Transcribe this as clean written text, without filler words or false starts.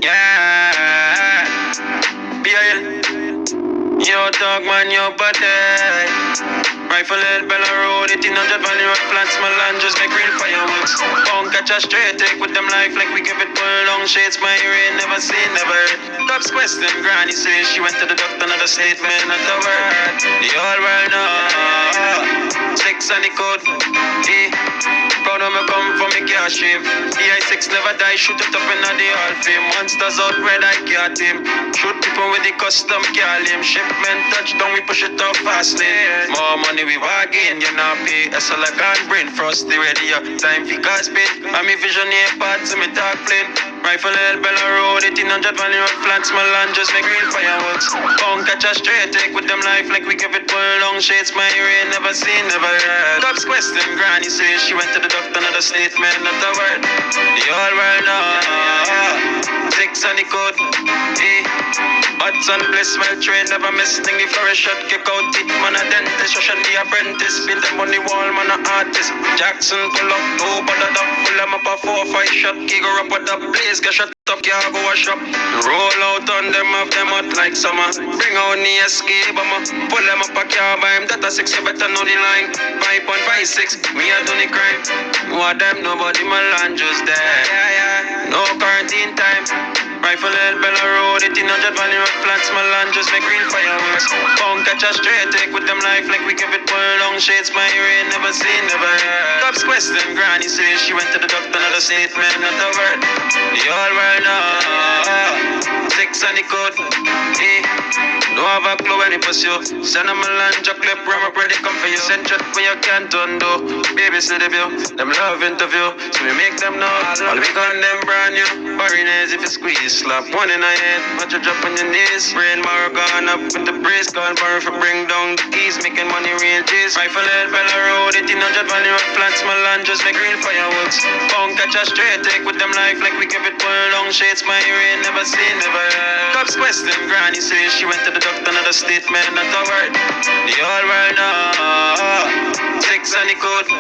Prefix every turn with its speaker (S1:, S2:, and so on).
S1: Yeah. BIL. Yo, dog man, yo, body. Rifle head, Bella Road, 1800 Valley Road, flats, Milan, just make real fireworks. Don't catch a straight take with them life like we give it full long shades. My ear never seen, never heard. Cops question, Granny says she went to the doctor, not a statement, not a word. The whole world know. Six and the code. Proud of me come from me car stream. The I6 never die, shoot it up in the hall fame. Monsters out red, I can't team. Shoot people with the custom car lame. Shipment touchdown, we push it up fastly. More money we bargain, you know pay. That's all I can bring. Frosty radio, time for gas pay. I'm a visionary part to me dark plane. Rifle head, Bella Road, 1800 Valley Road, flats, Milan, just make real fireworks. Don't catch a straight take with them life like we give it full long shades. My ear never seen, never heard. Cops question, Granny says she went to the doctor, not a statement, not a word. The whole world know. Six and the code. Odds and bliss, well trained, never miss thing. If for a shot, kick out it, man a dentist, Russian the apprentice. Build them on the wall, man a artist. Jackson pull up, two, but a dog pull them up a 4-5 shot. Kick her up with the blaze, get shut up, can't go wash up. Roll out on them, have them out like summer. Bring out the escape, I'ma pull them up a car by him. That a 6, you better know the line. 5.56, me a do the crime. What them, nobody, my land just there. No quarantine time. Rifle head, Bella Road, 1800 Valley Road, flats, Milan, just make real fireworks. Don't catch a straight take with them life like we give it full long shades. My ear never seen, never heard. Cops question, Granny says she went to the doctor, not a statement, not a word. The whole world know. Six and the code. Don't have a clue when it pursue. Send them a lunch, a clip, rum up ready, come for you. Send chat when you can't undo. Baby, see the bill. Them love interview, so we make them know. All we got them brand new. Foreigners if you squeeze. Slap one in the head, watch you drop on your knees. Brain marrow gone up with the brace. Call for if you bring down the keys. Making money real G's. Rifle head, Bella Road, 1800 Valley Road, flats, Milan, just make real fireworks. Don't catch a straight take with them life like we give it full long shades. My ear never seen, never heard. Cops question, Granny says she went to the doctor, not a statement, not a word. The whole world know. Six and the code.